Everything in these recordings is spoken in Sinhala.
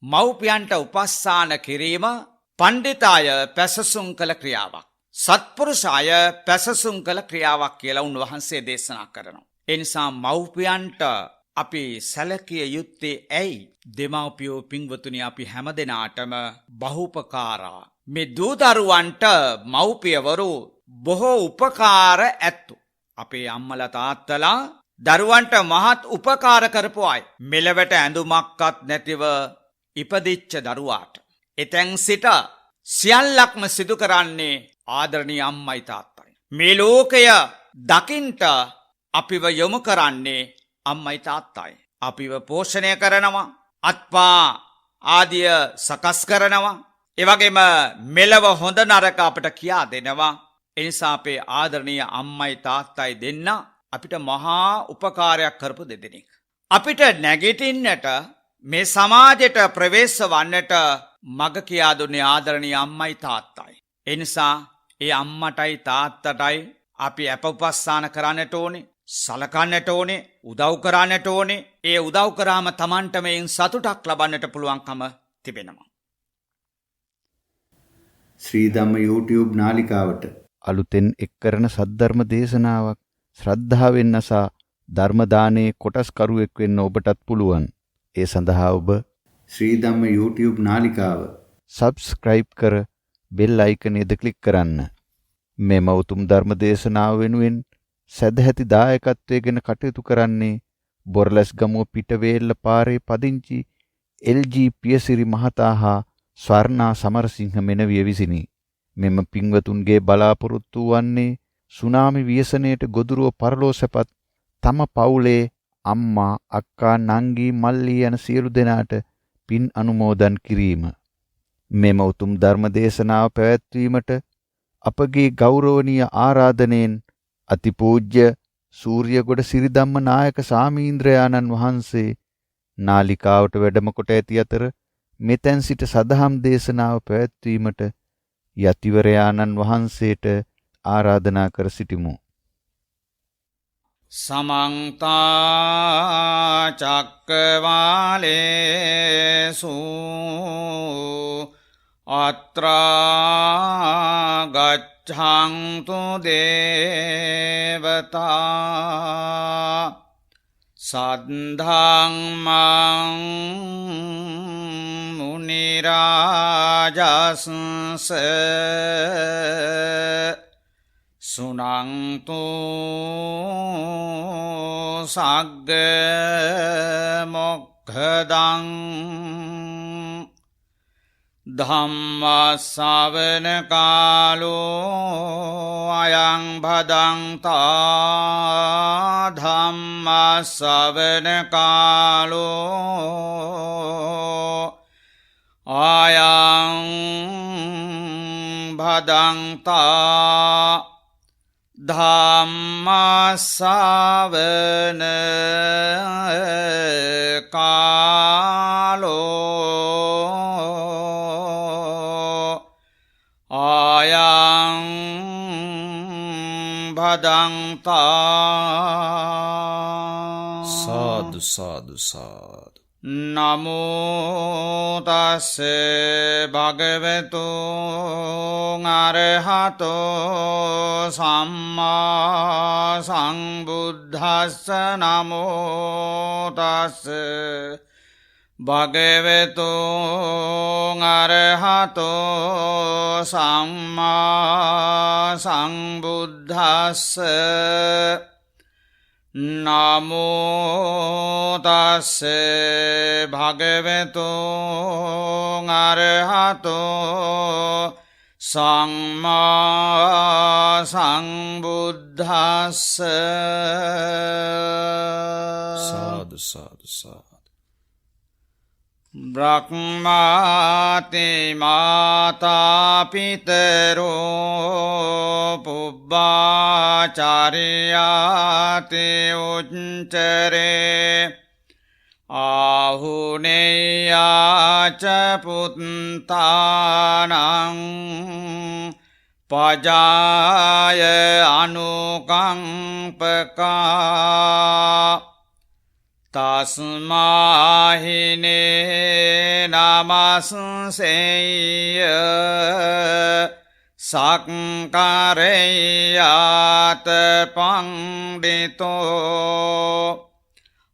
මව්පියන්ට උපස්ථාන කිරීම පණ්ඩිතාය පැසසුම් කළ ක්‍රියාවක්. සත්පුරුෂාය පැසසුම් කළ ක්‍රියාවක් කියලා උන්වහන්සේ දේශනා කරනවා. ඒ නිසා මව්පියන්ට අපි සැලකිය යුත්තේ ඇයි? දෙමව්පියෝ පින්වතුනි අපි හැමදෙනාටම බහුපකාරා. මේ දූ දරුවන්ට මව්පියවරු බොහෝ උපකාර ඇත්තු. අපේ අම්මලා තාත්තලා දරුවන්ට මහත් උපකාර කරපු අය. මෙලවට ඇඳුමක්වත් නැතිව ඉපදිච්ච දරුවාට එතෙන් සිට සියල්ලක්ම සිදු කරන්නේ ආදරණීය අම්මයි තාත්තයි. මේ ලෝකය දකින්ට අපිව යොමු කරන්නේ අම්මයි තාත්තයි. අපිව පෝෂණය කරනවා, අත්පා ආදිය සකස් කරනවා. ඒ වගේම මෙලව හොඳ නරක අපට කියා දෙනවා. ඒ නිසා අපේ ආදරණීය අම්මයි තාත්තයි දෙන්න අපිට මහා උපකාරයක් කරපු දෙදෙනෙක්. අපිට නැගිටින්නට මේ සමාජයට ප්‍රවේශ වන්නට මග කියා දුන්නේ ආදරණීය අම්මයි තාත්තයි. ඒ නිසා ඒ අම්මටයි තාත්තටයි අපි අපඋපස්ථාන කරන්නට ඕනේ, සලකන්නට ඕනේ, උදව් කරන්නට ඕනේ. ඒ උදව් කරාම Tamanට මේන් සතුටක් ලබන්නට පුළුවන්කම තිබෙනවා. ශ්‍රී ධම්ම YouTube නාලිකාවට අලුතෙන් එක් කරන සද්ධර්ම දේශනාවක් ශ්‍රද්ධාවෙන් අසා ධර්ම දානයේ කොටස්කරුවෙක් වෙන්න ඔබටත් පුළුවන්. ඒ සඳහා ඔබ ශ්‍රී ධම්ම YouTube නාලිකාව subscribe කර bell icon-ද ක්ලික් කරන්න. මෙම උතුම් ධර්ම දේශනාව වෙනුවෙන් සදැහැති දායකත්වයෙන් කටයුතු කරන්නේ බොරලැස්ගමුව පිටවේල්ල පාරේ පදිංචි LG පියසිරි මහතා හා ස්වර්ණා සමරසිංහ මෙනවිය විසිනි. මෙම පින්වතුන්ගේ බලාපොරොත්තු වන්නේ සුනාමි ව්‍යසනයට ගොදුරුව පරලෝසපත් තම පවුලේ අම්මා, අක්කා, නංගි, මල්ලි යන සියලු දෙනාට පින් අනුමෝදන් කිරීම. මෙම උතුම් ධර්ම දේශනාව පැවැත්වීමට අපගේ ගෞරවනීය ආරාධනෙන් අතිපූජ්‍ය සූර්යගොඩ සිරිධම්ම නායක සාමීන්ද්‍රයාණන් වහන්සේ නාලිකාවට වැඩම කොට ඇති අතර මෙතෙන් සිට සදහම් දේශනාව පැවැත්වීමට යතිවරයාණන් වහන්සේට ආරාධනා කර සිටිමු. සමන්ත චක්කවාලේසු අත්‍රා ගච්ඡන්තු දේවතා සද්ධම්මං මුනි රාජස්ස සුනන්තු සග්ග මොක්ඛදං ධම්ම ශ්‍රවණ කාලෝ අයං භදංතා ධම්ම ශ්‍රවණ කාලෝ අයං භදංතා ධම්ම ශ්‍රවණ කාලෝ අයං භදංතා සාදු සාදු සාදු. නමෝ තස්සේ භගවතු අරහතෝ සම්මා සම්බුද්දස්ස නමෝ තස්සේ භගවතු අරහතෝ සම්මා සම්බුද්දස්ස නමෝ තස්සේ භගවතු අරහතෝ සම්මා සම්බුද්දස්ස සාදු සාදු සාදු. බ්‍රහ්මාති මාතා පිතරෝ පුබ්බාචාරියාති උච්චරේ ආහුනේයාච පුත්තානං පජාය අනුකම්පකා තස්මාහිනේ නමස්සෙය සක්කරයාත පණ්ඩිතෝ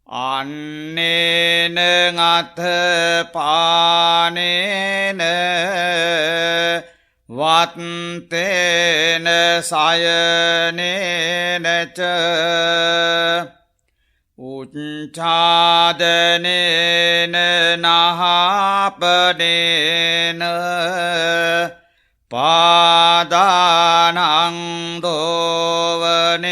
අන්නේන අත පානේන වත්තේන සයනේනච උච්චාදනේන නහපනේන පාදානං දෝවනේනච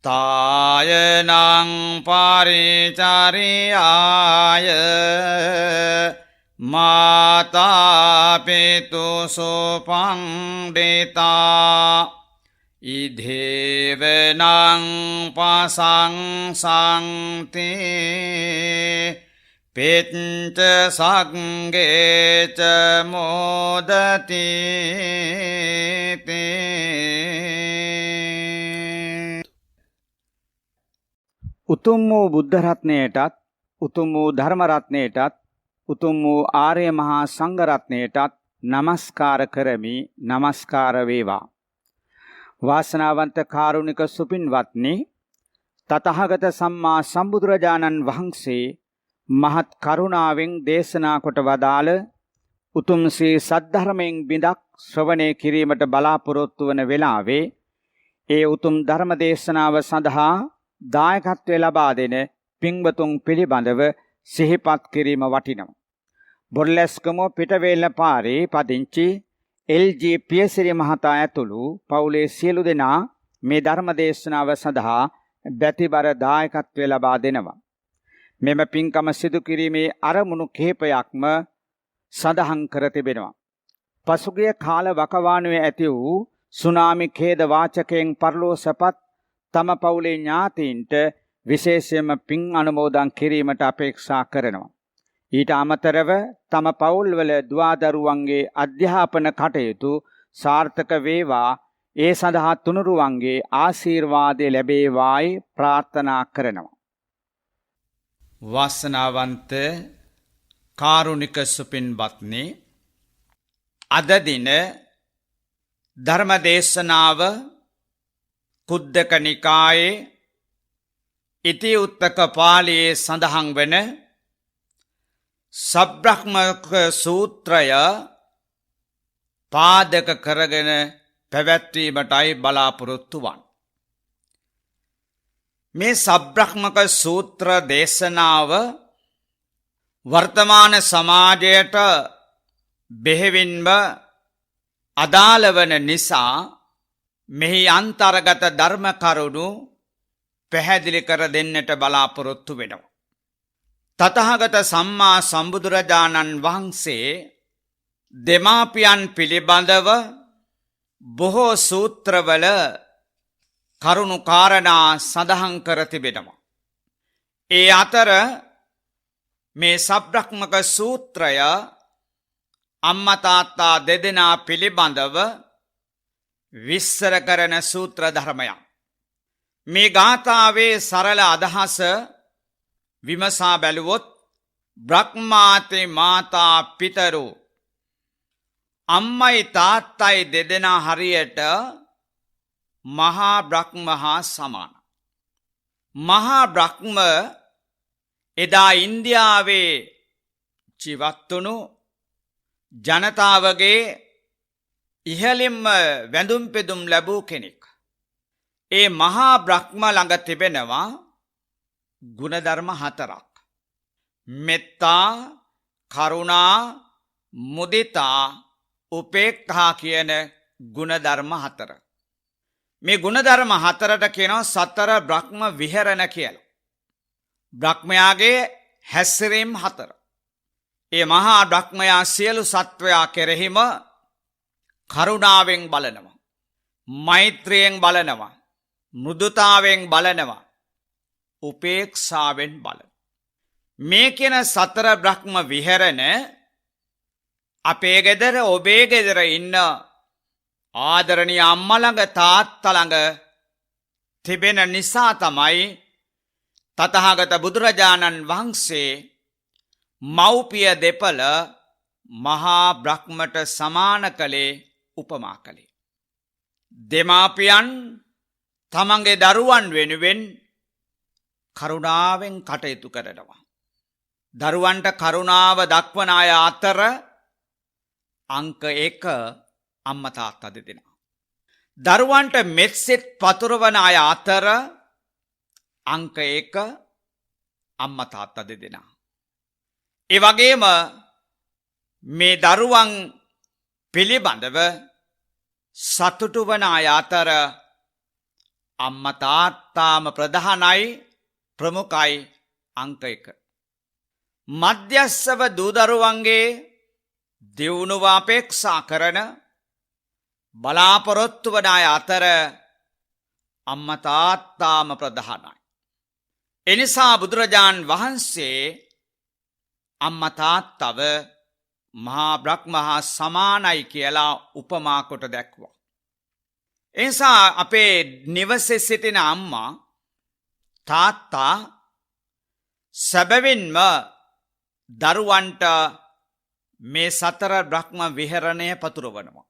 තායනං පරිචරියාය මාතාපිතු සුපණ්ඩිතා ඉදේවනං පසංසන්ති පෙච්ච සංගේච මොදති උතුම් වූ බුද්ධ රත්නයටත් උතුම් වූ ධර්ම රත්නයටත් උතුම් වූ ආර්ය මහා සංඝ රත්නයටත් නමස්කාර කරමි. නමස්කාර වේවා. වාසනාවන්ත කාරුණික සුපින්වත්නි, තථාගත සම්මා සම්බුදුරජාණන් වහන්සේ මහත් කරුණාවෙන් දේශනා කොට වදාළ උතුම් ශ්‍රී සද්ධර්මයෙන් බිඳක් ශ්‍රවණය කිරීමට බලාපොරොත්තු වන වෙලාවේ ඒ උතුම් ධර්ම දේශනාව සඳහා දායකත්වය ලබා දෙන පින්වතුන් පිළිබඳව සිහිපත් කිරීම වටිනවා. බොරලැස්කම පිටවේල්ල පාරේ පදිංචි එල්.ජී. පියසිරි මහතා ඇතුළු පවුලේ සියලු දෙනා මේ ධර්ම දේශනාව සඳහා බැතිබර දායකත්වය ලබා දෙනවා. මෙම පින්කම සිදු කිරීමේ අරමුණු කිහිපයක්ම සඳහන් කර තිබෙනවා. පසුගිය කාල වකවානුවේ ඇති වූ සුනාමි ඛේද වාචකයෙන් පරලෝසපත් තම පවුලේ ඥාතීන්ට විශේෂයෙන්ම පින් අනුමෝදන් කිරීමට අපේක්ෂා කරනවා. ඊට අමතරව තම පවුල්වල දුවදරුවන්ගේ අධ්‍යාපන කටයුතු සාර්ථක වේවා, ඒ සඳහා තුනුරුවන්ගේ ආශිර්වාදය ලැබේවායි ප්‍රාර්ථනා කරනවා. වාසනාවන්ත කාරුණික සුපින්වත්නි, අද දින ධර්ම දේශනාව කුද්දක නිකායේ ඉති උත්තක පාළියේ සඳහන් වන සබ්‍රහ්මක සූත්‍රය පාදක කරගෙන පැවැත්වීමටයි බලාපොරොත්තු වන්නේ. මේ සබ්‍රහ්මක සූත්‍ර දේශනාව වර්තමාන සමාජයට බෙහෙවින්ම අදාළ වන නිසා මෙහි අන්තර්ගත ධර්ම කරුණු පැහැදිලි කර දෙන්නට බලාපොරොත්තු වෙනවා. තථාගත සම්මා සම්බුදුරජාණන් වහන්සේ දෙමාපියන් පිළිබඳව බොහෝ සූත්‍රවල කරුණු කාරණා සඳහන් කර තිබෙනවා. ඒ අතර මේ සබ්‍රහ්මක සූත්‍රය අම්මා තාත්තා දෙදෙනා පිළිබඳව විස්තර කරන සූත්‍ර ධර්මයක්. මේ ගාථාවේ සරල අදහස විමසා බැලුවොත් බ්‍රහ්මාති මාතා පිතරු, අම්මයි තාත්තයි දෙදෙනා හරියට මහා බ්‍රහ්ම හා සමාන. මහා බ්‍රහ්ම එදා ඉන්දියාවේ ජීවත්වුණු ජනතාවගේ ඉහළින්ම වැඳුම් පෙදුම් ලැබූ කෙනෙක්. ඒ මහා බ්‍රහ්ම ළඟ තිබෙනවා ගුණධර්ම 4ක්. මෙත්තා, කරුණා, මුදිතා, උපේක්ඛා කියන ගුණධර්ම 4. මේ ගුණධර්ම 4ට කියනවා සතර බ්‍රහ්ම විහරණ කියලා. බ්‍රහ්මයාගේ හැසිරීම් 4. ඒ මහා බ්‍රහ්මයා සියලු සත්වයා කෙරෙහිම කරුණාවෙන් බලනවා, මෛත්‍රියෙන් බලනවා, මෘදුතාවෙන් බලනවා, උපේක්ෂාවෙන් බලනවා. මේ කියන සතර බ්‍රහ්ම විහරණ අපේ ගෙදර, ඔබේ ගෙදර ඉන්න ආදරණීය අම්මා ළඟ, තාත්තා ළඟ තිබෙන නිසා තමයි තථාගත බුදුරජාණන් වහන්සේ මව්පිය දෙපළ මහා බ්‍රහ්මට සමාන කළේ උපමා කළේ. දෙමාපියන් තමන්ගේ දරුවන් වෙනුවෙන් කරුණාවෙන් කටයුතු කරනවා. දරුවන්ට කරුණාව දක්වන අය අතර අංක 1 අම්මා තාත්තා දෙදෙනා. දරුවන්ට මෙත්සෙත් පතුරවන අය අතර අංක 1 අම්මා තාත්තා දෙදෙනා. ඒ වගේම මේ දරුවන් පිළිබඳව සතුටු වන අය අතර අම්මා තාත්තාම ප්‍රධානයි ප්‍රමුඛයි අංක 1. මධ්‍යස්සව දූ දරුවන්ගේ දියුණුව අපේක්ෂා කරන බලාපොරොත්තු වන අය අතර අම්මා තාත්තාම ප්‍රධානයි. එනිසා බුදුරජාණන් වහන්සේ අම්මා තාත්තව මහා බ්‍රහ්ම හා සමානයි කියලා උපමා කොට දැක්වුවා. එනිසා අපේ නිවසේ සිටින අම්මා තාත්තා සැබවින්ම දරුවන්ට මේ සතර බ්‍රහ්ම විහරණය පතුරවනවා.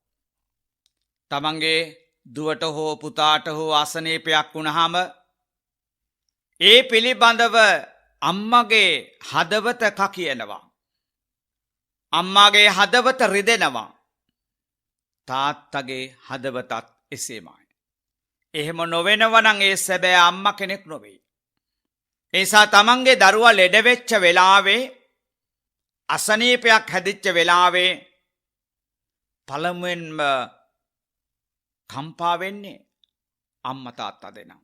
තමන්ගේ දුවට හෝ පුතාට හෝ අසනීපයක් වුණාම ඒ පිළිබඳව අම්මගේ හදවත කකියනවා. අම්මාගේ හදවත රිදෙනවා. තාත්තගේ හදවතත් එසේමයි. එහෙම නොවෙනවා නම් ඒ සැබෑ අම්මා කෙනෙක් නොවේ. ඒ නිසා තමන්ගේ දරුවා ලෙඩ වෙච්ච වෙලාවේ අසනීපයක් හැදිච්ච වෙලාවේ පළමුවෙන්ම කම්පා වෙන්නේ අම්මා තාත්තා දෙනා.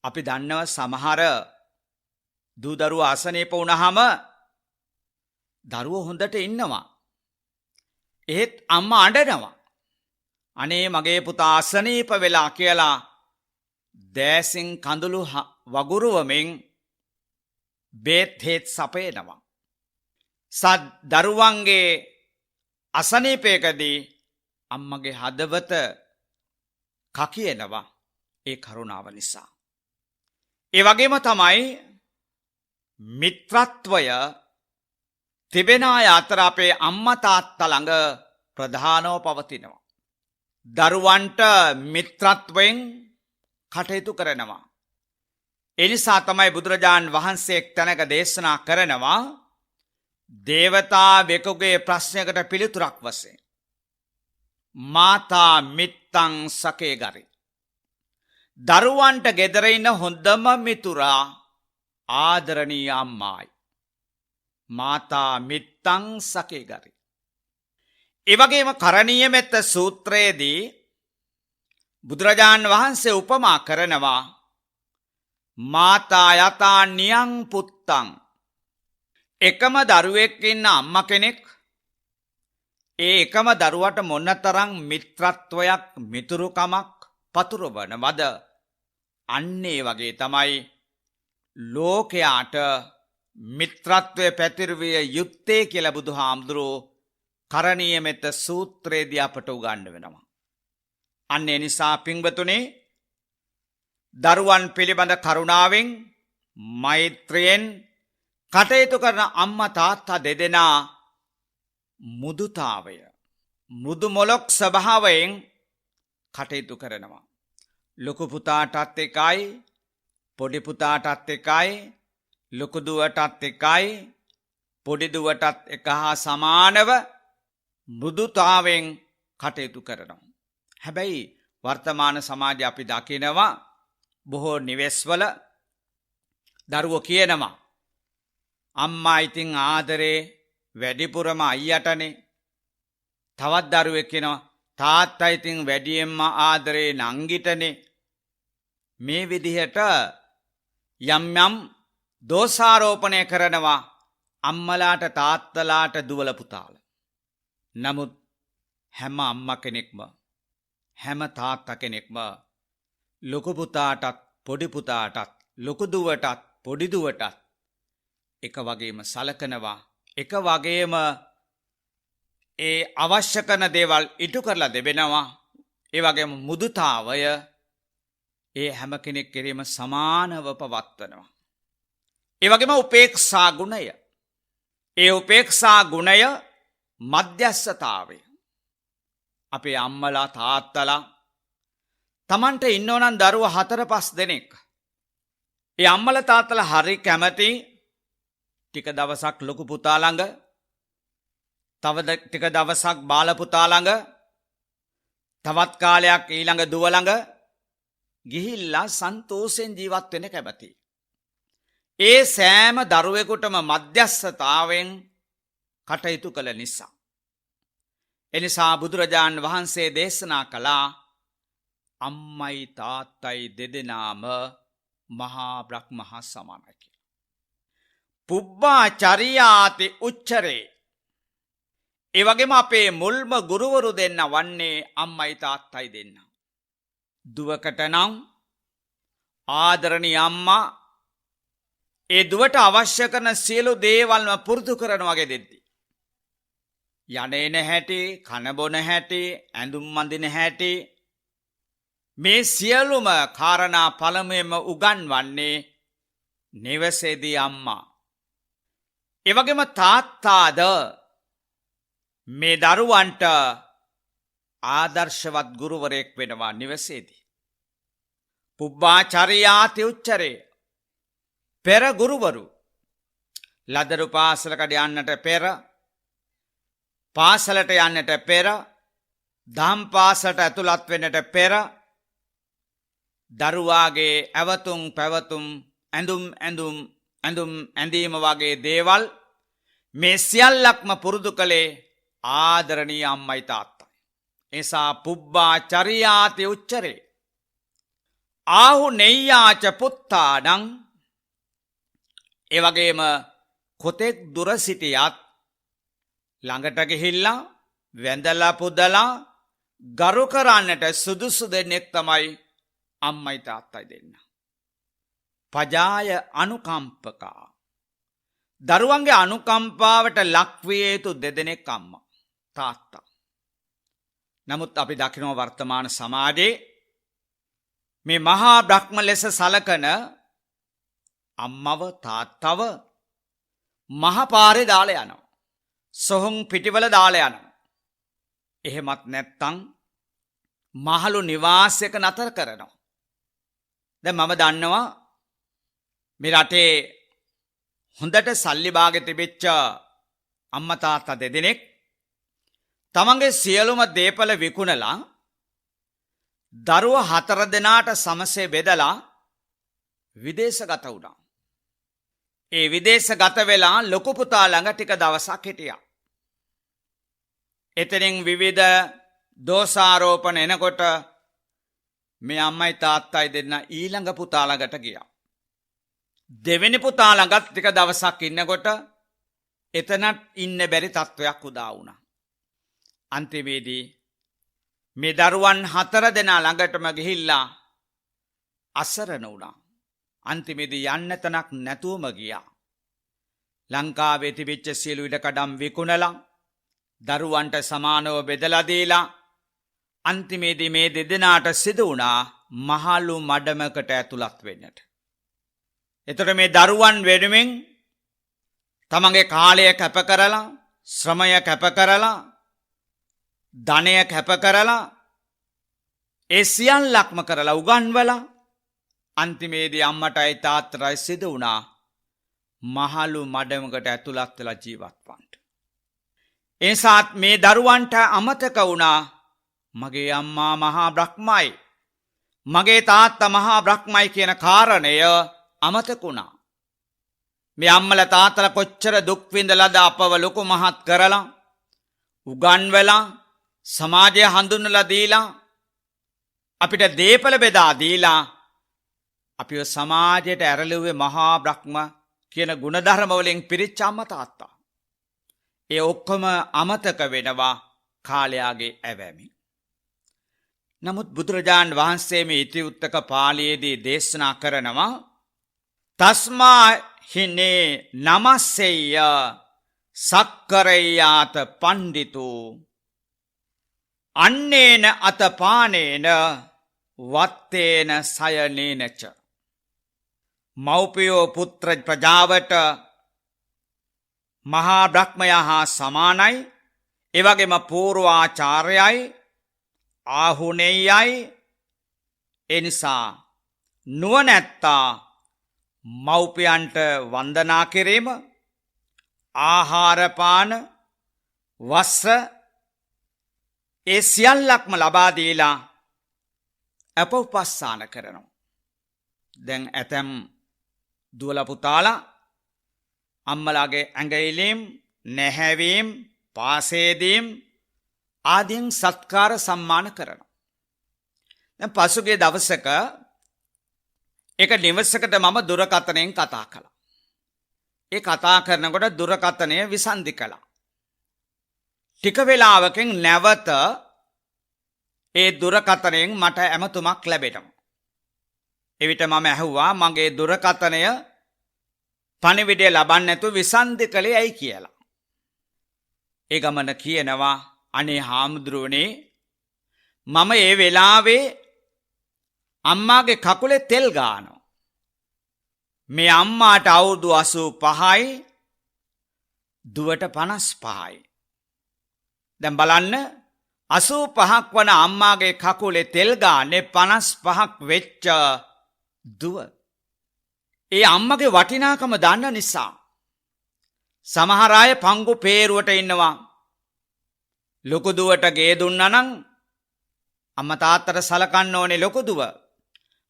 අපි දන්නව සමහර දූ දරුවා අසනීප වුණාම දරුවෝ හොඳට ඉන්නවා. ඒත් අම්මා අඬනවා. අනේ මගේ පුතා අසනීප වෙලා කියලා දෑසින් කඳුළු වගුරුවමින් බේත් හේත් සපයනවා. දරුවන්ගේ අසනීපයකදී අම්මගේ හදවත කකියනවා ඒ කරුණාව නිසා. ඒ වගේම තමයි මිත්‍රත්වය තිබෙන අය අතර අපේ අම්මා තාත්තා ළඟ ප්‍රධානව පවතිනවා. දරුවන්ට මිත්‍රත්වයෙන් කටයුතු කරනවා. එනිසා තමයි බුදුරජාණන් වහන්සේ එක් තැනක දේශනා කරනවා දේවතාවෙකුගේ ප්‍රශ්නයකට පිළිතුරක් වශයෙන් මාතා මිත්තං සකේ ගරි. දරුවන්ට ගෙදර ඉන්න හොඳම මිතුරා ආදරණීය අම්මායි. මාතා මිත්තං සකේ ගරි. ඒ වගේම කරණීය මෙත්ත සූත්‍රයේදී බුදුරජාණන් වහන්සේ උපමා කරනවා මාතා යතා නියං පුත්තං. එකම දරුවෙක් ඉන්න අම්මා කෙනෙක් ඒ එකම දරුවට මොනතරම් මිත්‍රත්වයක් මිතුරුකමක් පතුරවනවද අන්නේ වගේ තමයි ලෝකයාට මිත්‍රත්වය පැතිරවිය යුත්තේ කියලා බුදුහාමුදුරුවෝ කරණීය මෙත්ත සූත්‍රයේදී අපට උගන්වනවා. අන්න ඒ නිසා පින්වතුනි දරුවන් පිළිබඳ කරුණාවෙන් මෛත්‍රියෙන් කටයුතු කරන අම්මා තාත්තා දෙදෙනා මුදුතාවය මෘදු මොලොක් ස්වභාවයෙන් කටයුතු කරනවා. ලොකු පුතාටත් එකයි පොඩි පුතාටත් එකයි ලොකු දුවටත් එකයි පොඩි දුවටත් එක හා සමානව මෘදුතාවෙන් කටයුතු කරනවා. හැබැයි වර්තමාන සමාජය අපි දකිනවා බොහෝ නිවෙස්වල දරුවෝ කියනවා අම්මා ඉතින් ආදරේ වැඩිපුරම අයියටනේ. තවත් දරුවෙක් කියනවා තාත්තා ඉතින් වැඩියෙන්ම ආදරේ නංගිටනේ. මේ විදිහට යම් යම් දෝෂාරෝපණය කරනවා අම්මලාට තාත්තලාට දුවල පුතාල. නමුත් හැම අම්මා කෙනෙක්ම හැම තාත්තා කෙනෙක්ම ලොකු පුතාටත් පොඩි පුතාටත් ලොකු දුවටත් පොඩි දුවටත් එක වගේම සලකනවා. එක වගේම ඒ අවශ්‍ය කරන දේවල් ඉටු කරලා දෙවෙනවා. ඒ වගේම මුදුතාවය ඒ හැම කෙනෙක් කෙරෙම සමානව පවත්වනවා. ඒ වගේම උපේක්ෂා ගුණය. ඒ උපේක්ෂා ගුණය මධ්‍යස්ථතාවය. අපේ අම්මලා තාත්තලා තමන්ට ඉන්නවනම් දරුවෝ 4-5 දෙනෙක්. ඒ අම්මලා තාත්තලා හරි කැමති ටික දවසක් ලොකු පුතා ළඟ, තව ටික දවසක් බාල පුතා ළඟ, තවත් කාලයක් ඊළඟ දුව ළඟ ගිහිල්ලා සන්තෝෂෙන් ජීවත් වෙන්න කැමති. ඒ සෑම දරුවෙකුටම මධ්‍යස්ථතාවෙන් කටයුතු කළ නිසා. එනිසා බුදුරජාණන් වහන්සේ දේශනා කළා අම්මයි තාත්තයි දෙදෙනාම මහා බ්‍රහ්ම හා සමානයි කියලා. පුබ්බා චරියාති උච්චරේ. ඒ වගේම අපේ මුල්ම ගුරුවරු දෙන්න වන්නේ අම්මයි තාත්තයි දෙන්න. දුවකට නම් ආදරණීය අම්මා ඒ දුවට අවශ්‍ය කරන සියලු දේවල්ම පුරුදු කරනවා වගේ දෙද්දි. යන්නේ හැටි, කන බොන හැටි, ඇඳුම් අඳින හැටි මේ සියලුම කාරණා පළමුවෙන්ම උගන්වන්නේ නිවසේදී අම්මා. ඒ වගේම තාත්තාද මේ දරුවන්ට ආදර්ශවත් ගුරුවරයෙක් වෙනවා නිවසේදී. පුබ්බාචරියාති උච්චරේ. පෙර ගුරුවරු ලදරු පාසලකට යන්නට පෙර, පාසලට යන්නට පෙර, දහම් පාසලට ඇතුළත් වෙන්නට පෙර දරුවාගේ ඇවතුම් පැවතුම් ඇඳීම වගේ දේවල් මේ සියල්ලක්ම පුරුදු කළේ ආදරණීය අම්මයි තාත්තයි. එසා පුබ්බාචරියාති උච්චරේ. ආහු නෙය්‍යාච පුත්තානං. ඒ වගේම කොතෙක් දුර සිටියත් ළඟට ගිහිල්ලා වැඳලා පුදලා ගරු කරන්නට සුදුසු දෙන්නෙක් තමයි අම්මයි තාත්තයි දෙන්න. පජාය අනුකම්පකා. දරුවන්ගේ අනුකම්පාවට ලක්විය යුතු දෙදෙනෙක් අම්මා තාත්තා. නමුත් අපි දකිනවා වර්තමාන සමාජයේ මේ මහා බ්‍රහ්ම ලෙස සලකන අම්මව තාත්තව මහපාරේ දාලා යනවා. සොහොන් පිටිවල දාලා යනවා. එහෙමත් නැත්තම් මහලු නිවාසයක නතර කරනවා. දැන් මම දන්නවා මේ රටේ හොඳට සල්ලි භාගෙ තිබෙච්ච අම්මා තාත්තා දෙදෙනෙක් තමන්ගේ සියලුම දේපල විකුණලා දරුවෝ 4 දෙනාට සමසේ බෙදලා විදේශගත වුණා. ඒ විදේශගත වෙලා ලොකු පුතා ළඟ ටික දවසක් හිටියා. එතනින් විවිධ දෝෂාරෝපණ එනකොට මේ අම්මයි තාත්තයි දෙන්න ඊළඟ පුතා ළඟට ගියා. දෙවෙනි පුතා ළඟත් ටික දවසක් ඉන්නකොට එතනත් ඉන්න බැරි තත්වයක් උදා වුණා. අන්තිමේදී මේ දරුවන් 4 දෙනා ළඟටම ගිහිල්ලා අසරණ වුණා. අන්තිමේදී යන්න තැනක් නැතුවම ගියා. ලංකාවේ තිබිච්ච සියලු ඉඩකඩම් විකුණලා දරුවන්ට සමානව බෙදලා දීලා අන්තිමේදී මේ දෙදෙනාට සිදු වුණා මහලු මඩමකට ඇතුළත් වෙන්නට. එතකොට මේ දරුවන් වෙනුවෙන් තමන්ගේ කාලය කැප කරලා, ශ්‍රමය කැප කරලා, ධනය කැප කරලා ඒ සියල්ලක්ම කරලා උගන්වලා අන්තිමේදී අම්මටයි තාත්තටයි සිදු වුණා මහලු මඩමකට ඇතුළත් වෙලා ජීවත් වන්න. එසාත් මේ දරුවන්ට අමතක වුණා මගේ අම්මා මහා බ්‍රහ්මයි, මගේ තාත්තා මහා බ්‍රහ්මයි කියන කාරණය අමතක වුණා. මේ අම්මලා තාත්තලා කොච්චර දුක් විඳලාද අපව ලොකු මහත් කරලා, උගන්වලා, සමාජය හඳුන්වලා දීලා, අපිට දේපල බෙදා දීලා අපිව සමාජයට ඇරලුවේ මහා බ්‍රහ්ම කියන ගුණධර්ම වලින් පිරිච්ච අම්මා තාත්තා. ඒ ඔක්කොම අමතක වෙනවා කාලයාගේ ඇවෑමෙන්. නමුත් බුදුරජාණන් වහන්සේ මේ ඉතිඋත්තක පාළියේදී දේශනා කරනවා තස්මා හිනේ නමස්සෙය්‍ය සක්කරයාත පණ්ඩිතෝ අන්නේන අතපානේන වත්තේන සයනේනච. මව්පියෝ පුත්‍ර ප්‍රජාවට මහා බ්‍රහ්මයා හා සමානයි. එවගේම පූර්වාචාර්යයි ආහුනෙයයි. එනිසා නුවණැත්තා මව්පියන්ට වන්දනා කිරීම, ආහාරපාන, වස්ත්‍ර ඒ සියල්ලක්ම ලබා දීලා අප උපස්ථාන කරනවා. දැන් ඇතැම් දුවල පුතාලා අම්මලාගේ ඇඟිලීම්, නැහැවීම්, පාසේදීම් ආදීන් සත්කාර සම්මාන කරනවා. දැන් පසුගිය දවසක එක නිවසකට මම දුරකථනයෙන් කතා කළා. ඒ කතා කරනකොට දුරකථනය විසන්ධි කළා. ටික වේලාවකින් නැවත ඒ දුරකථනයෙන් මට ඇමතුමක් ලැබෙනවා. එවිට මම ඇහුවා මගේ දුරකථනය පණිවිඩය ලබන්නේ නැතුව විසන්ධි කළේ ඇයි කියලා. ඒ ගමන කියනවා අනේ හාමුදුරුවනේ මම ඒ වෙලාවේ අම්මාගේ කකුලේ තෙල් ගානවා. මේ අම්මාට අවුරුදු 85යි දුවට 55යි. දැන් බලන්න 85ක් වන අම්මාගේ කකුලේ තෙල් ගානේ 55ක් වෙච්ච දුව. ඒ අම්මගේ වටිනාකම දන්න නිසා සමහර අය පංගු peeruවට ඉන්නවා. ලොකු දුවට ගේ දුන්නා නම් අම්මා තාත්තට සලකන්න ඕනේ ලොකු දුව.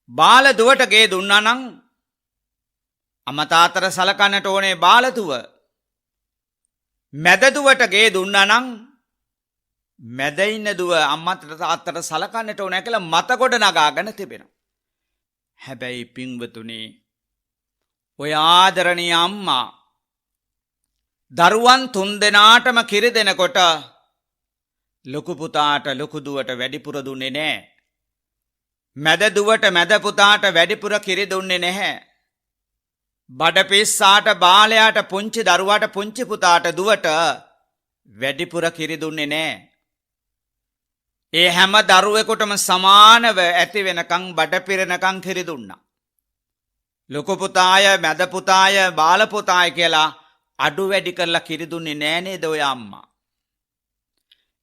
බාල දුවට ගේ දුන්නා නම් අම්මා තාත්තට සලකන්නට ඕනේ බාල දුව. මැද දුවට ගේ දුන්නා නම් මැද ඉන්න දුව අම්මා තාත්තට සලකන්නට ඕනේ කියලා මත ගොඩ නගාගෙන තිබෙනවා. හැබැයි පින්වතුනි ඔය ආදරණීය අම්මා දරුවන් 3 දෙනාටම කිරි දෙනකොට ලොකු පුතාට ලොකු දුවට වැඩිපුර දුන්නේ නැහැ. මැද දුවට මැද පුතාට වැඩිපුර කිරි දුන්නේ නැහැ. බඩ පිස්සාට බාලයාට පුංචි දරුවාට පුංචි පුතාට දුවට වැඩිපුර කිරි දුන්නේ නැහැ. ඒ හැම දරුවෙකුටම සමානව ඇති වෙනකන් බඩ පිරෙනකන් කිරි දුන්නා. ලොකු පුතාය මැද පුතාය බාල පුතාය කියලා අඩු වැඩි කරලා කිරි දුන්නේ නෑ නේද ඔය අම්මා.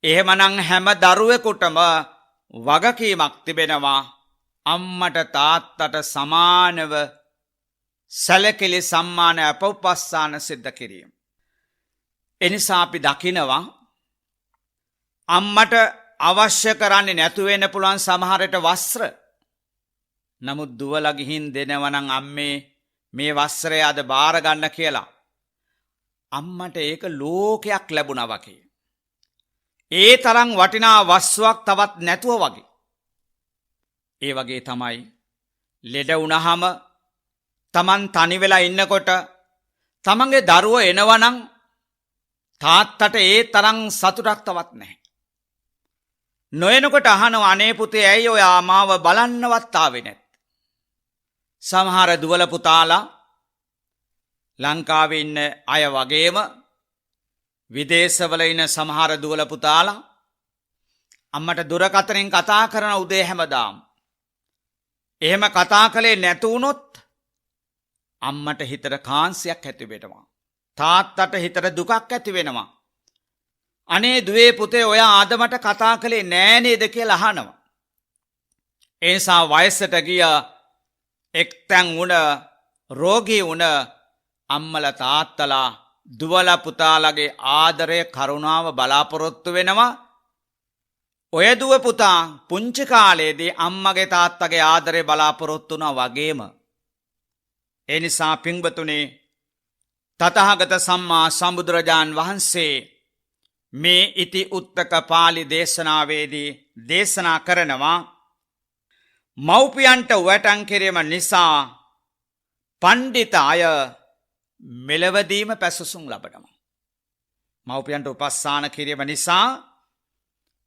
එහෙමනම් හැම දරුවෙකුටම වගකීමක් තිබෙනවා අම්මට තාත්තට සමානව සැලකිලි සම්මාන අපෝපස්ථාන සිද්ධ කිරීම. එනිසා අපි දකිනවා අම්මට අවශ්‍ය කරන්නේ නැතු වෙන්න පුළුවන් සමහරට වස්ත්‍ර. නමුත් දුවලා ගිහින් දෙනවා නම් අම්මේ මේ වස්ත්‍රය අද බාර ගන්න කියලා. අම්මට ඒක ලෝකයක් ලැබුණා වගේ. ඒ තරම් වටිනා වස්තුවක් තවත් නැතුව වගේ. ඒ වගේ තමයි ලෙඩ වුණාම Taman තනි වෙලා ඉන්නකොට තමන්ගේ දරුවෝ එනවනම් තාත්තට ඒ තරම් සතුටක් තවත් නැහැ. නොයනකොට අහනවා අනේ පුතේ ඇයි ඔය මාව බලන්නවත් ආවේ නැත්තේ? සමහර දුවල පුතාලා ලංකාවේ ඉන්න අය වගේම විදේශවල ඉන්න සමහර දුවල පුතාලා අම්මට දුරකථනයෙන් කතා කරන උදේ හැමදාම. එහෙම කතා කළේ නැතු වුණොත් අම්මට හිතට කාන්සියක් ඇති වෙනවා. තාත්තට හිතට දුකක් ඇති වෙනවා. අනේ දුවේ පුතේ ඔයා ආද මට කතා කළේ නෑ නේද කියලා අහනවා. ඒ නිසා වයසට ගිය එක්තැන් වුණ රෝගී වුණ අම්මලා තාත්තලා දුවල පුතාලගේ ආදරය කරුණාව බලාපොරොත්තු වෙනවා. ඔය දුව පුතා පුංචි කාලේදී අම්මගේ තාත්තගේ ආදරය බලාපොරොත්තු වුණා වගේම. ඒ නිසා පින්වතුනි තථාගත සම්මා සම්බුදුරජාන් වහන්සේ මේ ඉති උත්තක පාළි දේශනාවේදී දේශනා කරනවා මව්පියන්ට වටන් කිරීම නිසා පණ්ඩිත අය මෙලවදීම පැසසුම් ලබනවා. මව්පියන්ට උපස්ථාන කිරීම නිසා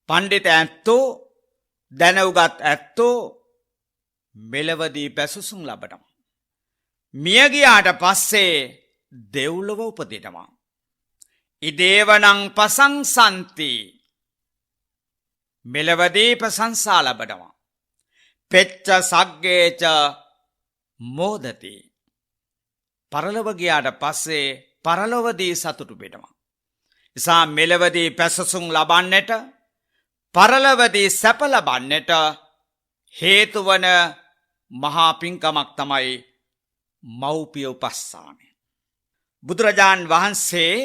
පණ්ඩිත ඇත්තෝ දැනුගත් ඇත්තෝ මෙලවදී පැසසුම් ලබනවා. මිය ගියාට පස්සේ දෙව්ලොව උපදිනවා. ඉදේවනං පසංසන්ති මෙලවදී ප්‍රශංසා ලබනවා. පෙච්ච සග්ගේච මෝදති. පරලොව ගියාට පස්සේ පරලොවදී සතුටු වෙනවා. නිසා මෙලවදී පැසසුම් ලබන්නට පරලොවදී සැප ලබන්නට හේතුවන මහා පින්කමක් තමයි මව්පිය උපස්ථානය. බුදුරජාණන් වහන්සේ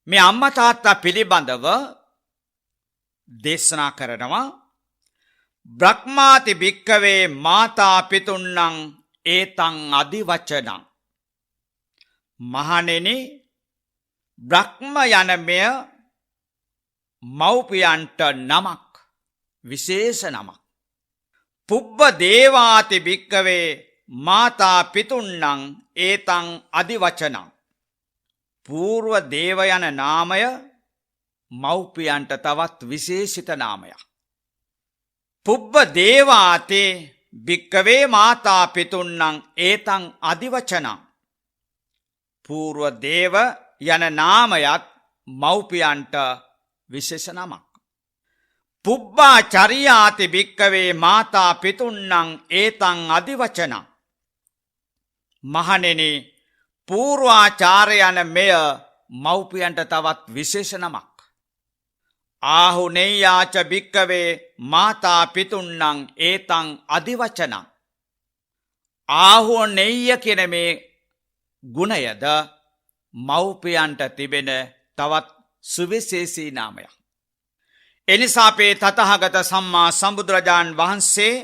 මේ අම්මා තාත්තා පිළිබඳව දේශනා කරනවා. බ්‍රහ්මාති භික්කවේ මාතා පිතුන්නං ඒතං අදිවචනං. මහණෙනි, බ්‍රහ්ම යන මෙය මව්පියන්ට නමක්, විශේෂ නමක්. පුබ්බ දේවාති භික්කවේ මාතා පිතුන්නං ඒතං අදිවචනං. පූර්ව දේව යන නාමය මව්පියන්ට තවත් විශේෂිත නාමයක්. පුබ්බ දේවාතේ භික්කවේ මාතා පිතුන්නං ඒතං අදිවචනං. පූර්ව දේව යන නාමයත් මව්පියන්ට විශේෂ නමක්. පුබ්බා චරියාති භික්කවේ මාතා පිතුන්නං ඒතං අදිවචනං. මහණෙනි, පූර්වාචාරය යන මෙය මව්පියන්ට තවත් විශේෂ නමක්. ආහු නෙය්‍යාච භික්කවේ මාතා පිතුන්නං ඒතං අදිවචනං. ආහුව නෙය්‍ය කියන මේ ගුණයද මව්පියන්ට තිබෙන තවත් සුවිශේෂී නාමයක්. එනිසා අපේ තථාගත සම්මා සම්බුදුරජාණන් වහන්සේ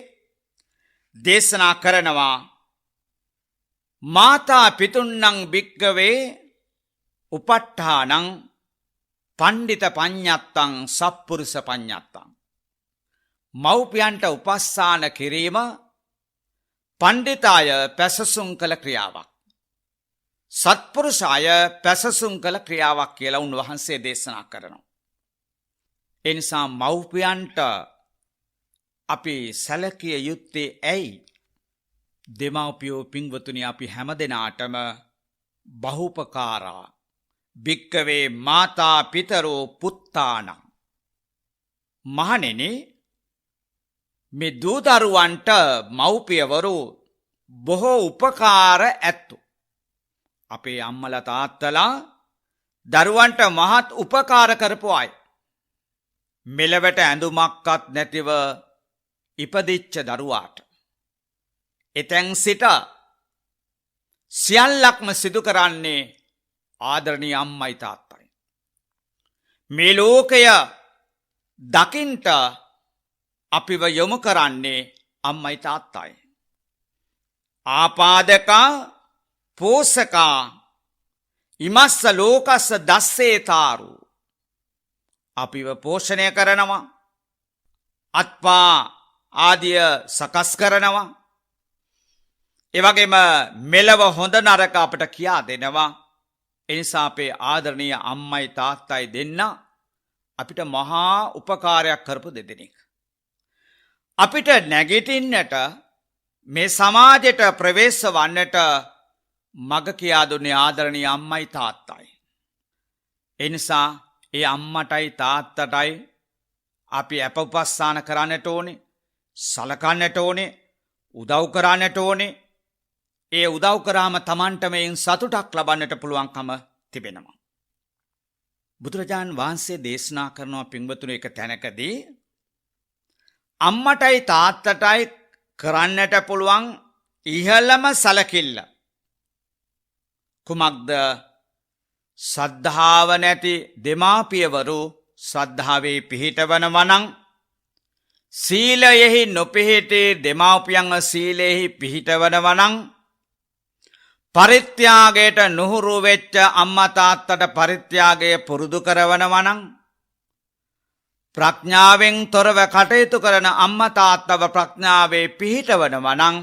දේශනා කරනවා, මාතා පිතුන්නං භික්කවේ උපට්ඨානං පණ්ඩිත පඤ්ඤත්තං සප්පුරුෂ පඤ්ඤත්තං. මව්පියන්ට උපස්ථාන කිරීම පණ්ඩිතාය පැසසුම් කළ ක්‍රියාවක්. සත්පුරුෂාය පැසසුම් කළ ක්‍රියාවක් කියලා උන්වහන්සේ දේශනා කරනවා. එනිසා මව්පියන්ට අපි සැලකිය යුත්තේ ඇයි? දෙමව්පියෝ පින්වතුනි, අපි හැම දෙනාටම බහුපකාරා භික්කවේ මාතා පිතරෝ පුත්තානං. මහණෙනි, මේ දූ දරුවන්ට මව්පියවරු බොහෝ උපකාර ඇත්තු. අපේ අම්මලා තාත්තලා දරුවන්ට මහත් උපකාර කරපු අය. මෙලවට ඇඳුමක්වත් නැතිව ඉපදිච්ච දරුවාට එතැන් සිට සියල්ලක්ම සිදු කරන්නේ ආදරණීය අම්මයි තාත්තයි. මේ ලෝකය දකින්ට අපිව යොමු කරන්නේ අම්මයි තාත්තයි. ආපාදකා පෝසකා ඉමස්ස ලෝකස්ස දස්සේතාරු. අපිව පෝෂණය කරනවා, අත්පා ආදිය සකස් කරනවා. එවගේම මෙලව හොඳ නරක අපට කියා දෙනවා. එනිසා අපේ ආදරණීය අම්මයි තාත්තයි දෙන්න අපිට මහා උපකාරයක් කරපු දෙදෙනෙක්. අපිට නැගිටින්නට, මේ සමාජයට ප්‍රවේශ වන්නට මග කියා දුන්නේ ආදරණීය අම්මයි තාත්තයි. එනිසා ඒ අම්මටයි තාත්තටයි අපි අප උපස්ථාන කරන්නට ඕනේ, සලකන්නට ඕනේ, උදව් කරන්නට ඕනේ. ඒ උදව් කරාම Tamanට මේන් සතුටක් ලබන්නට පුළුවන්කම තිබෙනවා. බුදුරජාණන් වහන්සේ දේශනා කරනවා පින්වතුනි, එක තැනකදී අම්මටයි තාත්තටයි කරන්නට පුළුවන් ඉහළම සලකිල්ල කුමක්ද? ශ්‍රද්ධාව නැති දෙමාපියවරු ශ්‍රද්ධාවේ පිහිටවනවා නම්, සීලයෙහි නොපිහිටි දෙමාපියන්ව සීලයෙහි පිහිටවනවා නම්, පරිත්‍යාගයට නුහුරු වෙච්ච අම්මා තාත්තට පරිත්‍යාගය පුරුදු කරවනවා නම්, ප්‍රඥාවෙන් තොරව කටයුතු කරන අම්මා තාත්තව ප්‍රඥාවේ පිහිටවනවා නම්,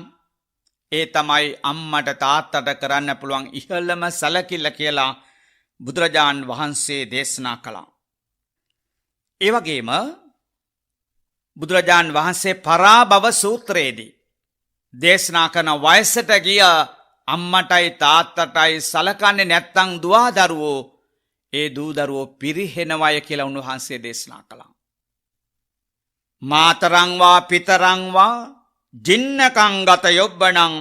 ඒ තමයි අම්මට තාත්තට කරන්න පුළුවන් ඉහළම සැලකිල්ල කියලා බුදුරජාණන් වහන්සේ දේශනා කළා. ඒ වගේම බුදුරජාණන් වහන්සේ පරාභව සූත්‍රයේදී දේශනා කරන වයසට ගිය අම්මටයි තාත්තටයි සලකන්නේ නැත්තම් දුවා දරුවෝ, ඒ දූ දරුවෝ පිරිහෙනවය කියලා උන්වහන්සේ දේශනා කළා. මාතරංවා පිතරංවා ජින්නකංගත යොබ්බනං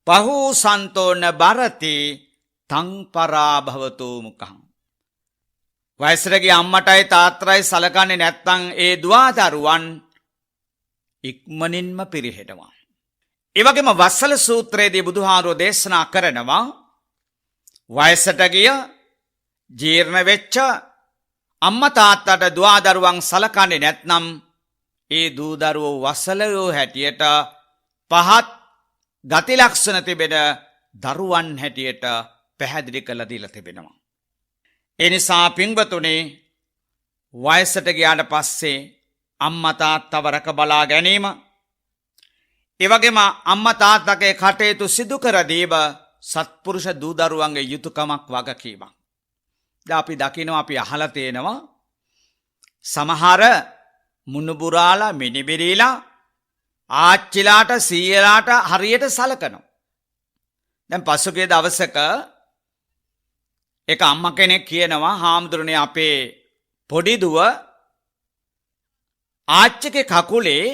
පහූ සන්තෝන බරති තංපරාභවතෝ මුකං. වයසරගේ අම්මටයි තාත්‍රයි සලකන්නේ නැත්තං ඒ දුවාදරුවන් ඉක්මනින්ම පිරිහෙනවා. එවගේම වස්සල සූත්‍රයේදී බුදුහාරෝ දේශනා කරනවා වයසට ගිය ජීර්ණ වෙච්ච අම්මා තාත්තට දුවාදරුවන් සලකන්නේ නැත්නම් ඒ දූදරුවෝ වසලයෝ හැටියට පහත් ගති ලක්ෂණ තිබෙන දරුවන් හැටියට පැහැදිලි කළ දීලා තිබෙනවා. ඒ නිසා පින්වතුනි වයසට ගියාට පස්සේ අම්මා තාත්තව රැක බලා ගැනීම එවැගේම අම්මා තාත්තගේ කටයුතු සිදු කර දීම සත්පුරුෂ දූදරුවන්ගේ යුතුයකමක් වගකීමක්. දැන් අපි දකිනවා අපි අහලා තේනවා සමහර මුණුබුරාලා මිනිබිරීලා ආච්චිලාට සීයලාට හරියට සලකනවා. දැන් පසුගිය දවසක එක අම්මා කෙනෙක් කියනවා හාමුදුරනේ අපේ පොඩි දුව ආච්චිගේ කකුලේ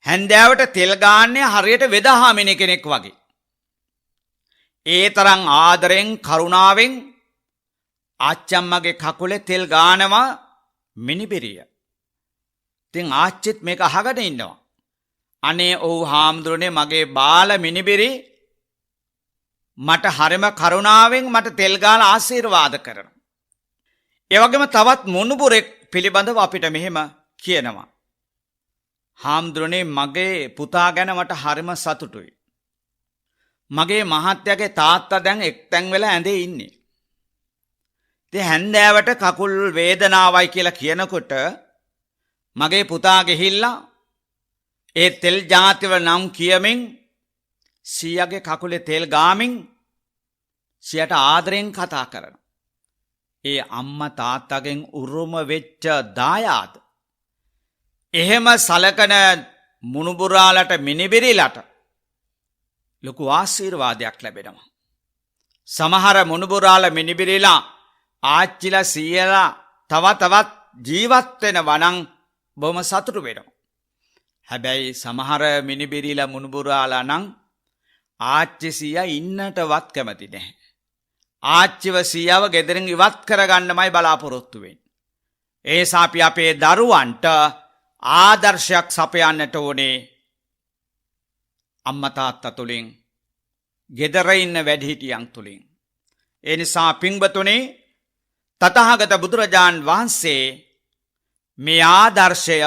හැන්දෑවට තෙල් ගාන්නේ හරියට වෙදහාමිනි කෙනෙක් වගේ. ඒ තරම් ආදරෙන් කරුණාවෙන් ආච්චම්මගේ කකුලේ තෙල් ගානවා මිනිබිරිය. ඉතින් ආච්චිත් මේක අහගෙන ඉන්නවා. අනේ ඔව් හාමුදුරනේ මගේ බාල මිනිබිරි මට හරිම කරුණාවෙන් මට තෙල් ගාලා ආශිර්වාද කරනවා. ඒ වගේම තවත් මුණුබුරෙක් පිළිබඳව අපිට මෙහෙම කියනවා. හාමුදුරනේ මගේ පුතා ගැන මට හරිම සතුටුයි. මගේ මහත්තයාගේ තාත්තා දැන් එක්තැන් වෙලා ඇඳේ ඉන්නේ. ඉතින් හැන්දෑවට කකුල් වේදනාවයි කියලා කියනකොට මගේ පුතා ගිහිල්ලා ඒ තෙල් ජාතිව නම් කියමින් සීයාගේ කකුලේ තෙල් ගාමින් සියට ආදරෙන් කතා කරනවා. ඒ අම්මා තාත්තගෙන් උරුම වෙච්ච දායාද. එහෙම සලකන මුණුබුරාලට මිනිබිරිලට ලොකු ආශිර්වාදයක් ලැබෙනවා. සමහර මුණුබුරාල මිනිබිරිලා ආච්චිලා සීයලා තවත් ජීවත් වෙනවා නම් බොහොම සතුටු වෙනවා. හැබැයි සමහර මිනිබිරිලා මුණුබුරාලා නම් ආච්චි සීයා ඉන්නටවත් කැමති නැහැ. ආච්චිව සීයාව ගෙදරින් ඉවත් කරගන්නමයි බලාපොරොත්තු වෙන්නේ. ඒ නිසා අපි අපේ දරුවන්ට ආදර්ශයක් සපයන්නට ඕනේ. අම්මා තාත්තා තුලින්, ගෙදර ඉන්න වැඩිහිටියන් තුලින්. ඒ නිසා පින්වතුනි තථාගත බුදුරජාන් වහන්සේ මේ ආදර්ශය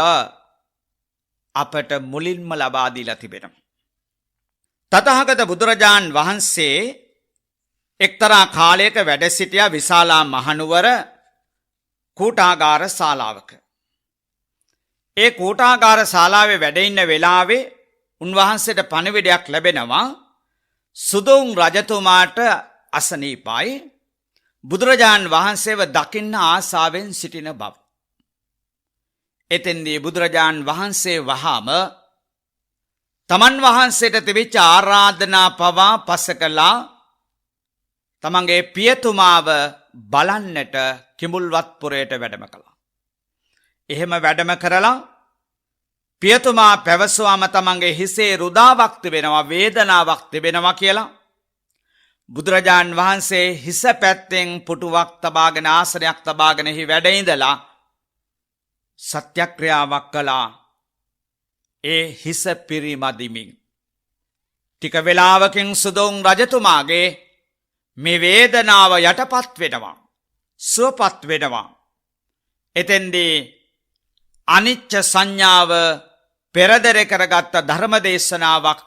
අපට මුලින්ම ලබා දීලා තිබෙනවා. තථාගත බුදුරජාන් වහන්සේ එක්තරා කාලයක වැඩ සිටියා විශාලා මහනුවර කූටාගාර ශාලාවක. ඒ කූටාගාර ශාලාවේ වැඩ ඉන්න වෙලාවේ උන්වහන්සේට පණිවිඩයක් ලැබෙනවා සුදොන් රජතුමාට අසනීපයි බුදුරජාන් වහන්සේව දකින්න ආසාවෙන් සිටින බව. එතෙන්දී බුදුරජාන් වහන්සේ වහාම තමන් වහන්සේට තිබිච්ච ආරාධනා පවා පස කළා තමන්ගේ පියතුමාව බලන්නට කිඹුල්වත්පුරයට වැඩම කළා. එහෙම වැඩම කරලා පියතුමා පැවසුවාම තමන්ගේ හිසේ රුදාවක් තිබෙනවා වේදනාවක් තිබෙනවා කියලා බුදුරජාන් වහන්සේ හිස පැත්තෙන් පුටුවක් තබාගෙන ආසනයක් තබාගෙන එහි වැඩ ඉඳලා සත්‍යක්‍රියාවක් කළා. ඒ හිස පිරිමදිමින් ටික වෙලාවකින් සුදොන් රජතුමාගේ මේ වේදනාව යටපත් වෙනවා, සුවපත් වෙනවා. එතෙන්දී අනිච්ච සංඥාව පෙරදර කරගත්ත ධර්මදේශනාවක්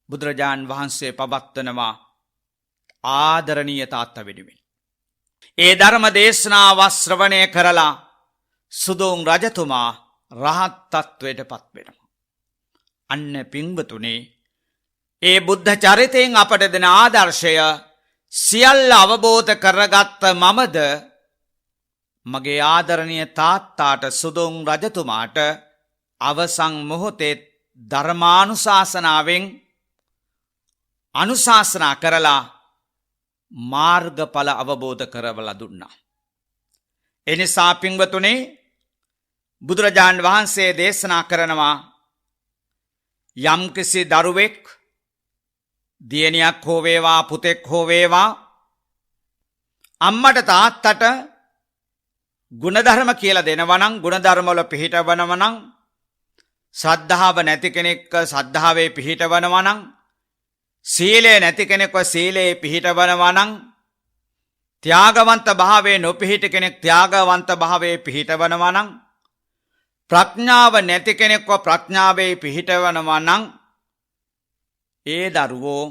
බුදුරජාන් වහන්සේ පවත්වනවා ආදරණීය තාත්තා වෙනුවෙන්. ඒ ධර්මදේශනාව ශ්‍රවණය කරලා සුදොන් රජතුමා රහත් තත්වයට පත් වෙනවා. අන්න පින්වතුනි ඒ බුද්ධ චරිතයෙන් අපට දෙන ආදර්ශය සියල්ල අවබෝධ කරගත්ත මමද මගේ ආදරණීය තාත්තාට සුදොන් රජතුමාට අවසන් මොහොතේ ධර්මානුශාසනාවෙන් අනුශාසනා කරලා මාර්ගඵල අවබෝධ කරවලා දුන්නා. එනිසා පින්වතුනි බුදුරජාණන් වහන්සේ දේශනා කරනවා යම්කිසි දරුවෙක් දියණියක් හෝ වේවා පුතෙක් හෝ වේවා අම්මට තාත්තට ගුණධර්ම කියලා දෙනවා නම් ගුණධර්ම වල පිහිටවනවා නම් ශ්‍රද්ධාව නැති කෙනෙක් ශ්‍රද්ධාවේ පිහිටවනවා නම් සීලය නැති කෙනෙක්ව සීලේ පිහිටවනවා නම් ත්‍යාගවන්ත භාවයේ නොපිහිට කෙනෙක් ත්‍යාගවන්ත භාවයේ පිහිටවනවා නම් ප්‍රඥාව නැති කෙනෙක්ව ප්‍රඥාවේ පිහිටවනවා නම් ඒ දරුවෝ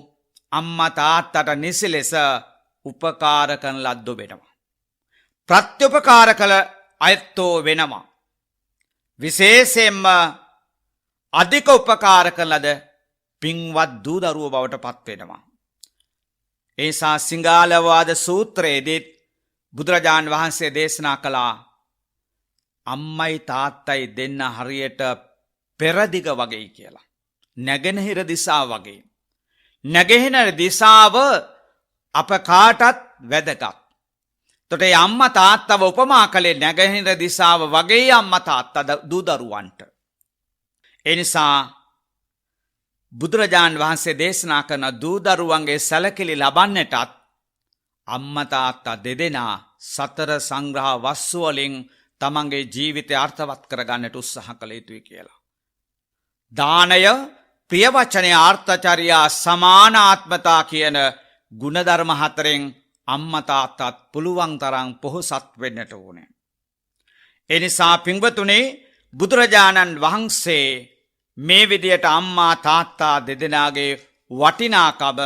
අම්මා තාත්තට නිසි ලෙස උපකාර කරන ලද්දෝ වෙනවා. ප්‍රත්‍යුපකාර කළ අයත්තෝ වෙනවා. විශේෂයෙන්ම අධික උපකාර කළද පින්වත් දූ දරුවෝ බවට පත් වෙනවා. ඒසා සිංහලවාද සූත්‍රයේදීත් බුදුරජාණන් වහන්සේ දේශනා කළා අම්මයි තාත්තයි දෙන්න හරියට පෙරදිග වගේ කියලා. නැගෙනහිර දිසාව වගේ. නැගෙනහිර දිසාව අප කාටත් වැදගත්. තොට අම්ම තාත්තව උපමා කළේ නැගෙනහිර දිසාව වගේ අම්ම තාත්ත දූ දරුවන්ට. එනිසා බුදුරජාණන් වහන්සේ දේශනා කරන දූ දරුවන්ගේ සැලකිලි ලබන්නටත් අම්ම තාත්තා දෙදෙනා සතර සංග්‍රහ වස්තුවලින් තමන්ගේ ජීවිතය අර්ථවත් කරගන්නට උත්සාහ කළ යුතුයි කියලා. දානය ප්‍රියවචනය ආර්ථචර්යා සමානාත්මතා කියන ගුණධර්ම හතරෙන් අම්ම තාත්තත් පුළුවන් තරම් පොහොසත් වෙන්නට ඕනේ. එනිසා පින්වතුනේ බුදුරජාණන් වහන්සේ මේ විදියට අම්මා තාත්තා දෙදෙනාගේ වටිනාකම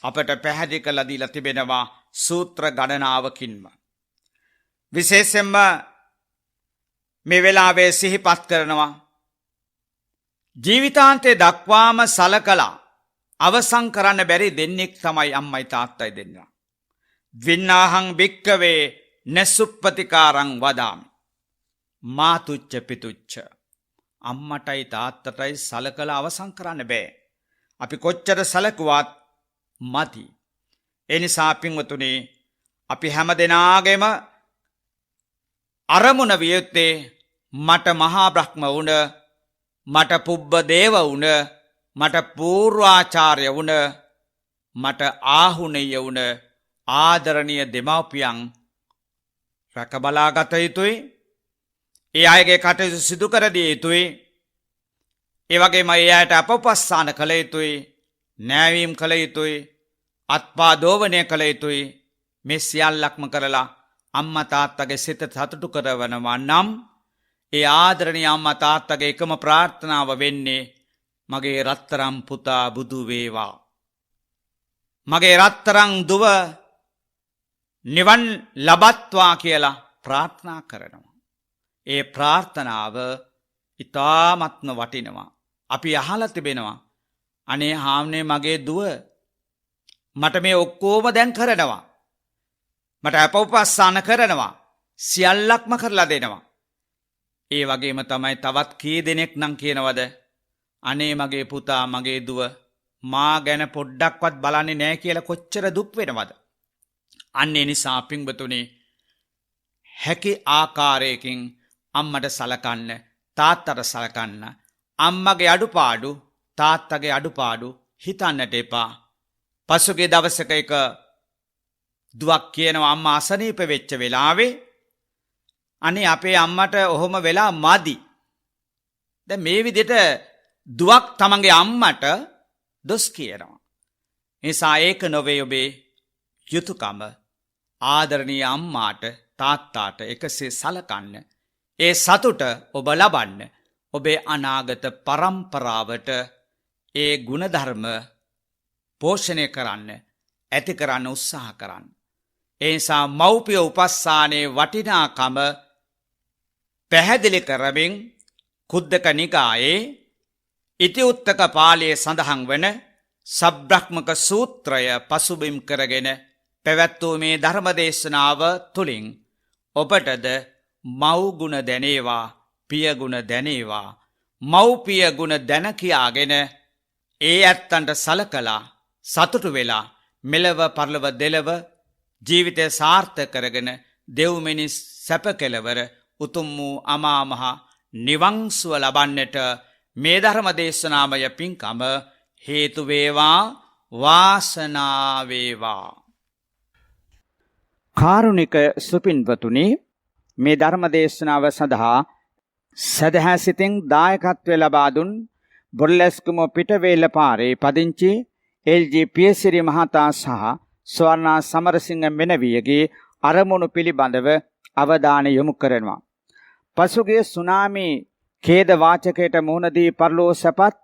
අපට පැහැදිලි කරලා දීලා තිබෙනවා සූත්‍ර ගණනාවකින්ම. විශේෂයෙන්ම මේ වෙලාවේ සිහිපත් කරනවා ජීවිතාන්තයේ දක්වාම සලකලා අවසන් කරන්න බැරි දෙන්නෙක් තමයි අම්මයි තාත්තයි දෙන්නා. වින්නාහං භික්කවේ නසුප්පතිකාරං වදාමි. මාතුච්ච පිතුච්ච. අම්මටයි තාත්තටයි සලකලා අවසන් කරන්න බෑ. අපි කොච්චර සලකුවත් මදි. එනිසා පින්වතුනි අපි හැම දෙනාගේම අරමුණ විය යුත්තේ මට මහා බ්‍රහ්ම වුණ, මට පුබ්බ දේව වුණ, මට පූර්වාචාර්ය වුණ, මට ආහුණෙය වුණ ආදරණීය දෙමව්පියන් රැකබලා ගත යුතුයි. ඒ අයගේ කටයුතු සිදු කර දිය යුතුයි. ඒ වගේම ඒ අයට අපොපස්ථාන කළ යුතුයි, නෑවීම් කළ යුතුයි, අත්පා දෝවනය කළ යුතුයි. මේ සියල්ලක්ම කරලා අම්මා තාත්තගේ සිත සතුටු කරවනවා නම් ඒ ආදරණීය අම්මා තාත්තගේ එකම ප්‍රාර්ථනාව වෙන්නේ මගේ රත්තරන් පුතා බුදු වේවා. මගේ රත්තරන් දුව නිවන් ලබත්වා කියලා ප්‍රාර්ථනා කරනවා. ඒ ප්‍රාර්ථනාව ඉතාමත්ම වටිනවා. අපි අහලා තිබෙනවා අනේ හාමුදුරනේ මගේ දුව මට මේ ඔක්කොම දැන් කරනවා. මට අපෝපස්ථාන කරනවා. සියල්ලක්ම කරලා දෙනවා. ඒ වගේම තමයි තවත් කී දෙනෙක් නම් කියනවද අනේ මගේ පුතා මගේ දුව මා ගැන පොඩ්ඩක්වත් බලන්නේ නැහැ කියලා කොච්චර දුක් වෙනවද? අන්න ඒ නිසා පින්වතුනි හැකි ආකාරයකින් අම්මට සලකන්න, තාත්තට සලකන්න. අම්මගේ අඩුපාඩු, තාත්තගේ අඩුපාඩු හිතන්නට එපා. පසුගිය දවසක එක දුවක් කියනවා අම්මා අසනීප වෙච්ච වෙලාවේ අනේ අපේ අම්මට ඔහොම වෙලා මදි. දැන් මේ විදිහට දුවක් තමන්ගේ අම්මට දොස් කියනවා. නිසා ඒක නොවේ ඔබේ යුතුයකම. ආදරණීය අම්මාට තාත්තාට එකසේ සලකන්න. ඒ සතුට ඔබ ලබන්න. ඔබේ අනාගත පරම්පරාවට ඒ ගුණධර්ම පෝෂණය කරන්න, ඇති කරන්න උත්සාහ කරන්න. ඒ නිසා මව්පිය උපස්ථානයේ වටිනාකම පැහැදිලි කරමින් කුද්දක නිකායේ ඉතිඋත්තක පාළියේ සඳහන් වන සබ්‍රහ්මක සූත්‍රය පසුබිම් කරගෙන පැවැත්වූ මේ ධර්මදේශනාව තුළින් ඔබටද මව්ගුණ දැනේවා, පියගුණ දැනේවා. මව්පිය ගුණ දැන කියාගෙන ඒ ඇත්තන්ට සලකලා සතුටු වෙලා මෙලව පරලොව දෙලව ජීවිතය සාර්ථක කරගෙන දෙව්මිනිස් සැප කෙළවර උතුම් වූ අමා මහ නිවංසුව ලබන්නට මේ ධර්ම දේශනාමය පින්කම හේතු වේවා වාසනාව වේවා. කාරුණික සුපින්වතුනි, මේ ධර්ම දේශනාව සඳහා සදහැ සිතින් දායකත්වය ලබා දුන් බොරලැස්කම පිටවේල පාරේ පදිංචි එල්.ජී. පියසිරි මහතා සහ ස්වර්ණා සමරසිංහ මෙනවියගේ අරමුණු පිළිබඳව අවධානය යොමු කරනවා. පසුගිය සුනාමි ඛේද වාචකයට මුහුණ දී පරලෝ සැපත්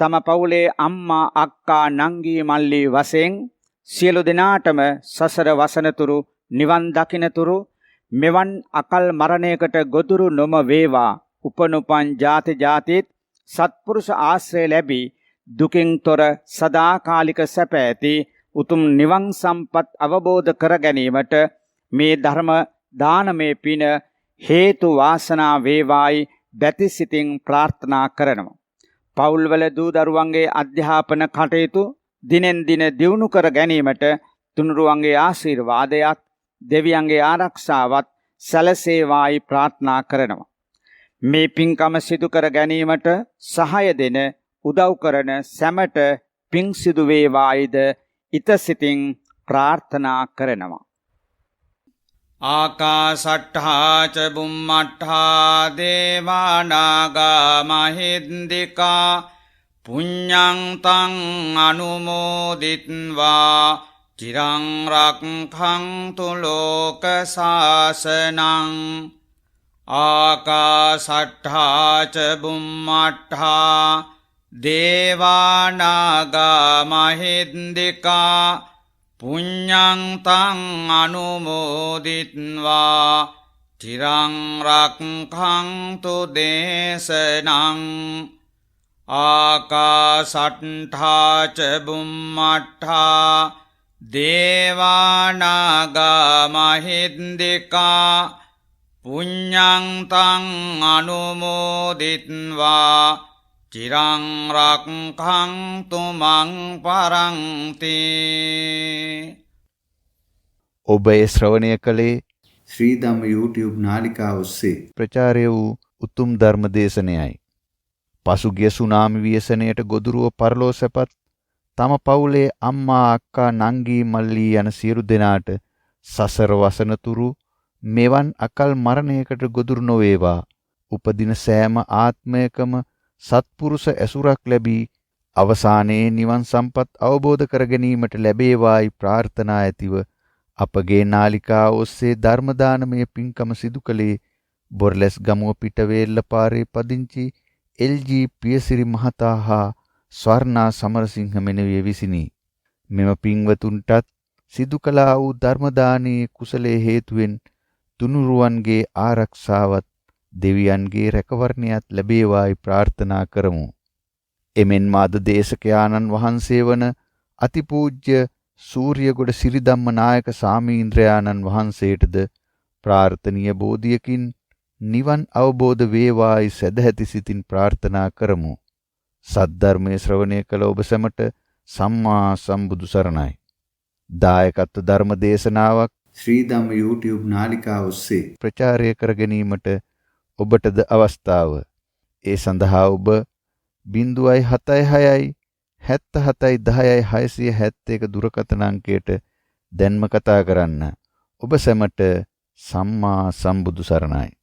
තම පවුලේ අම්මා අක්කා නංගී මල්ලී වශයෙන් සියලු දෙනාටම සසර වසනතුරු නිවන් දකින්නතුරු මෙවන් අකල් මරණයකට ගොදුරු නොම වේවා. උපනුපන් ජාති ජාතිත් සත්පුරුෂ ආශ්‍රය ලැබී දුකින් තොර සදාකාලික සැප ඇති උතුම් නිවන් සම්පත් අවබෝධ කර ගැනීමට මේ ධර්ම දානමේ පින හේතු වාසනා වේවායි බැතිසිතින් ප්‍රාර්ථනා කරනවා. පවුල්වල දූ දරුවන්ගේ අධ්‍යාපන කටයුතු දිනෙන් දින දියුණු කර ගැනීමට තුනුරුවන්ගේ ආශිර්වාදයත් දෙවියන්ගේ ආරක්ෂාවත් සැලසේවායි ප්‍රාර්ථනා කරනවා. මේ පින්කම සිදු කර ගැනීමට සහාය දෙන උදව් කරන සැමට පින් සිදු වේවායිද ඉතසිතින් ප්‍රාර්ථනා කරනවා. ආකාසට්ඨා ච බුම්මට්ඨා දේවා නාග මහින්దికා පුඤ්ඤං තං අනුමෝදිත්වා චිරං රක්ඛන්තු ලෝක සාසනං. ආකාසට්ඨා ච බුම්මට්ඨා දේවා නාග මහින්దికා පුඤ්ඤං තං අනුමෝදිත්වා චිරං රක්ඛන්තු දේශනං. ආකාසට්ඨා ච බුම්මට්ඨා දේවා නාග මහින්దికා පුඤ්ඤං තං අනුමෝදිත්වා චිරං රක්ඛන්තු මං පරන්ති. ඔබ ඒ ශ්‍රවණය කළේ ශ්‍රී ධම්ම YouTube නාලිකාව ඔස්සේ ප්‍රචාරය වූ උතුම් ධර්ම දේශනයයි. පසුගිය සුනාමි ව්‍යසනයට ගොදුරුව පරලෝ සැපත් තම පවුලේ අම්මා අක්කා නංගී මල්ලී යන සියලු දෙනාට සසර වසනතුරු මෙවන් අකල් මරණයකට ගොදුරු නොවේවා. උපදින සෑම ආත්මයකම සත්පුරුෂ ඇසුරක් ලැබී අවසානයේ නිවන් සම්පත් අවබෝධ කර ගැනීමට ලැබේවායි ප්‍රාර්ථනා ඇතිව අපගේ නාලිකාව ඔස්සේ ධර්ම දානමය පින්කම සිදු කළේ බොරලැස් ගමුව පිටවේල්ල පාරේ පදිංචි එල්.ජී. පියසිරි මහතා හා ස්වර්ණා සමරසිංහ මෙනවිය විසිනි. මෙම පින්වතුන්ටත් සිදු කළා වූ ධර්ම දානයේ කුසලයේ හේතුවෙන් තුනුරුවන්ගේ ආරක්ෂාවත් දෙවියන්ගේ රැකවරණයත් ලැබේවායි ප්‍රාර්ථනා කරමු. එමෙන්ම අද දේශකයාණන් වහන්සේ වන අතිපූජ්‍ය සූර්යගොඩ සිරිධම්ම නායක සාමීන්ද්‍රයාණන් වහන්සේටද ප්‍රාර්ථනීය බෝධියකින් නිවන් අවබෝධ වේවායි සදැහැති සිතින් ප්‍රාර්ථනා කරමු. සද්ධර්මයේ ශ්‍රවණය කළ ඔබ සැමට සම්මා සම්බුදු සරණයි. දායකත්ව ධර්ම දේශනාවක් ශ්‍රී ධම්ම YouTube නාලිකාව ඔස්සේ ප්‍රචාරය කර ගැනීමට ඔබටද අවස්ථාව. ඒ සඳහා ඔබ 076 77 10 671 දුරකථන අංකයට දැන්ම කතා කරන්න. ඔබ සැමට සම්මා සම්බුදු සරණයි.